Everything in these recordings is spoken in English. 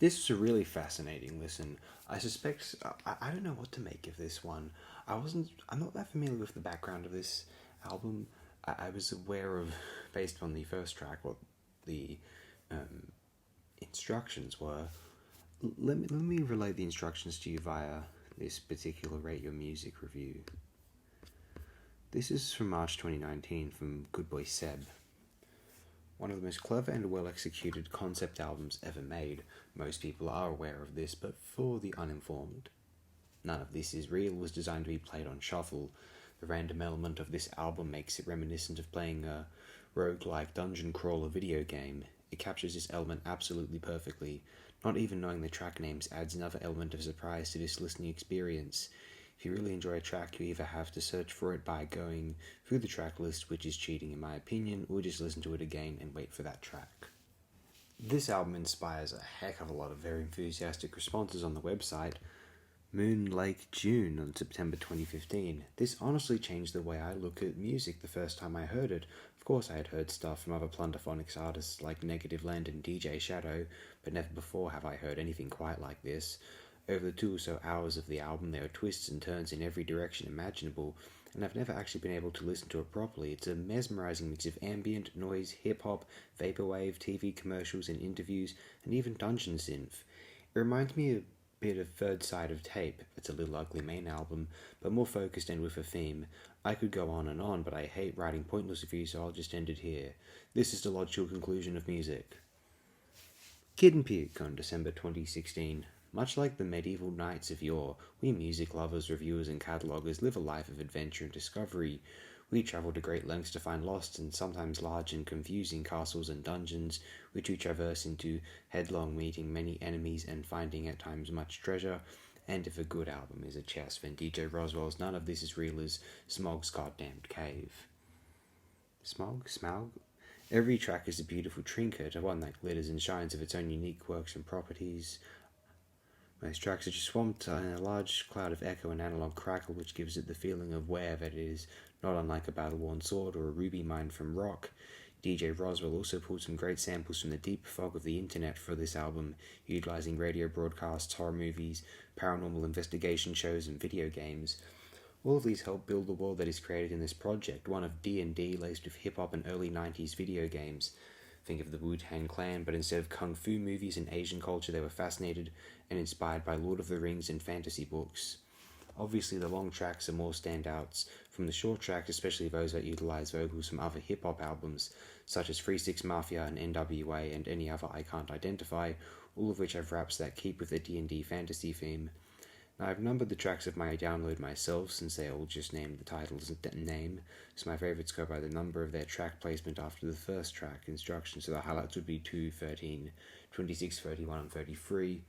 This was a really fascinating listen. I suspect I don't know what to make of this one. I'm not that familiar with the background of this album. I was aware of, based on the first track, what the um, instructions were. Let me relay the instructions to you via this particular Rate Your Music review. This is from March 2019 from Good Boy Seb. One of the most clever and well-executed concept albums ever made. Most people are aware of this, but for the uninformed, None of This Is Real was designed to be played on shuffle. The random element of this album makes it reminiscent of playing a roguelike dungeon crawler video game. It captures this element absolutely perfectly. Not even knowing the track names adds another element of surprise to this listening experience. If you really enjoy a track, you either have to search for it by going through the track list, which is cheating in my opinion, or just listen to it again and wait for that track. This album inspires a heck of a lot of very enthusiastic responses on the website. Moon Lake June on September 2015. This honestly changed the way I look at music the first time I heard it. Of course I had heard stuff from other Plunderphonics artists like Negative Land and DJ Shadow, but never before have I heard anything quite like this. Over the 2 or so hours of the album there are twists and turns in every direction imaginable, and I've never actually been able to listen to it properly. It's a mesmerizing mix of ambient, noise, hip-hop, vaporwave, TV commercials and interviews, and even dungeon synth. It reminds me a bit of Third Side of Tape. It's a Little Ugly Mane album, but more focused and with a theme. I could go on, but I hate writing pointless reviews, so I'll just end it here. This is the logical conclusion of music. Kid and Peak on December 2016. Much like the medieval knights of yore, we music lovers, reviewers, and cataloguers live a life of adventure and discovery. We travel to great lengths to find lost and sometimes large and confusing castles and dungeons, which we traverse into headlong, meeting many enemies and finding at times much treasure. And if a good album is a chest, then DJ Rozwell's None of This Is Real is Smog's Goddamned Cave. Smaug? Every track is a beautiful trinket, one that glitters and shines of its own unique quirks and properties. Most tracks are just swamped in a large cloud of echo and analog crackle, which gives it the feeling of wherever it is, not unlike a battle-worn sword or a ruby mine from rock. DJ Rozwell also pulled some great samples from the deep fog of the internet for this album, utilizing radio broadcasts, horror movies, paranormal investigation shows, and video games. All of these help build the world that is created in this project, one of D&D laced with hip-hop and early 90s video games. Think of the Wu-Tang Clan, but instead of kung fu movies and Asian culture, they were fascinated and inspired by Lord of the Rings and fantasy books. Obviously, the long tracks are more standouts from the short tracks, especially those that utilize vocals from other hip-hop albums, such as 3-6 Mafia and NWA and any other I can't identify, all of which have raps that keep with the D&D fantasy theme. Now, I've numbered the tracks of my download myself, since they all just named the title's name, so my favorites go by the number of their track placement after the first track instructions, so the highlights would be 2, 13, 26, 31, and 33.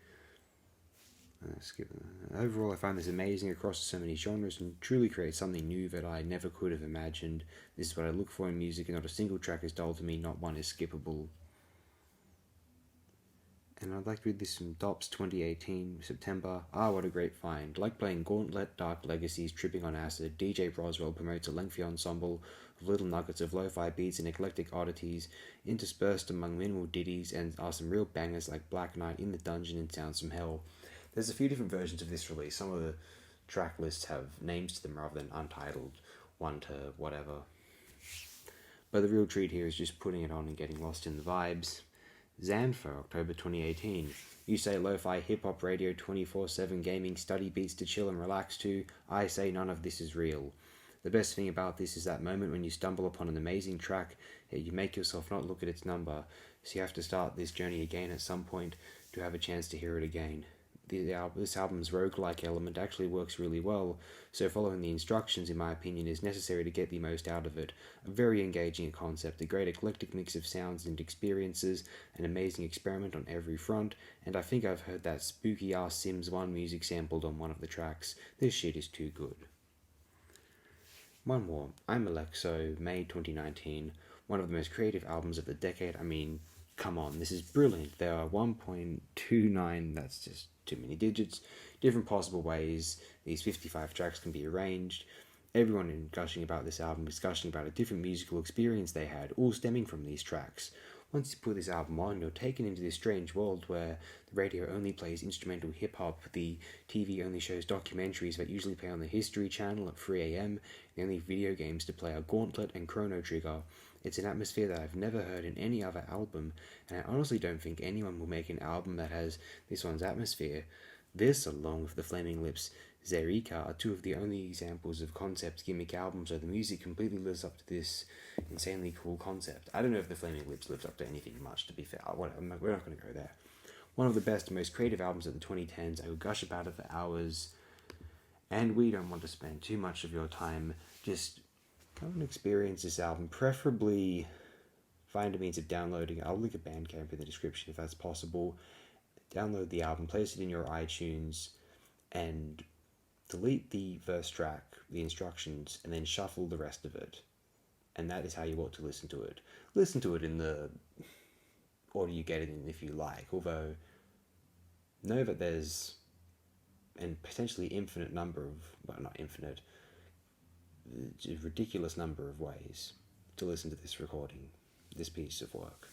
Overall, I find this amazing across so many genres and truly creates something new that I never could have imagined. This is what I look for in music, and not a single track is dull to me, not one is skippable. And I'd like to read this from Dops 2018, September. What a great find. Like playing Gauntlet, Dark Legacies, Tripping on Acid, DJ Rozwell promotes a lengthy ensemble of little nuggets of lo-fi beats and eclectic oddities, interspersed among minimal ditties, and are some real bangers like Black Knight, In the Dungeon, and Sounds from Hell. There's a few different versions of this release. Some of the track lists have names to them rather than untitled, 1 to whatever. But the real treat here is just putting it on and getting lost in the vibes. Xanfer, October 2018. You say lo-fi hip-hop radio 24/7 gaming study beats to chill and relax to. I say none of this is real. The best thing about this is that moment when you stumble upon an amazing track, yet you make yourself not look at its number, so you have to start this journey again at some point to have a chance to hear it again. This album's roguelike element actually works really well, so following the instructions, in my opinion, is necessary to get the most out of it. A very engaging concept, a great eclectic mix of sounds and experiences, an amazing experiment on every front, and I think I've heard that spooky-ass Sims 1 music sampled on one of the tracks. This shit is too good. One more. I'm Alexo, May 2019. One of the most creative albums of the decade. I mean, come on, this is brilliant. There are 1.29, that's just too many digits, different possible ways these 55 tracks can be arranged. Everyone in gushing about this album is gushing about a different musical experience they had, all stemming from these tracks. Once you put this album on, you're taken into this strange world where the radio only plays instrumental hip hop, the TV only shows documentaries that usually play on the History Channel at 3 a.m., the only video games to play are Gauntlet and Chrono Trigger. It's an atmosphere that I've never heard in any other album, and I honestly don't think anyone will make an album that has this one's atmosphere. This, along with the Flaming Lips' Zerika, are two of the only examples of concept gimmick albums where the music completely lives up to this insanely cool concept. I don't know if the Flaming Lips lives up to anything much, to be fair. We're not going to go there. One of the best and most creative albums of the 2010s. I could gush about it for hours, and we don't want to spend too much of your time. Just go and experience this album. Preferably find a means of downloading it. I'll link a Bandcamp in the description if that's possible. Download the album, place it in your iTunes, and delete the first track, the instructions, and then shuffle the rest of it. And that is how you ought to listen to it. Listen to it in the order you get it in if you like, although know that there's a potentially infinite number of, well, not infinite, a ridiculous number of ways to listen to this recording, this piece of work.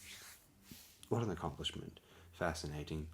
What an accomplishment. Fascinating.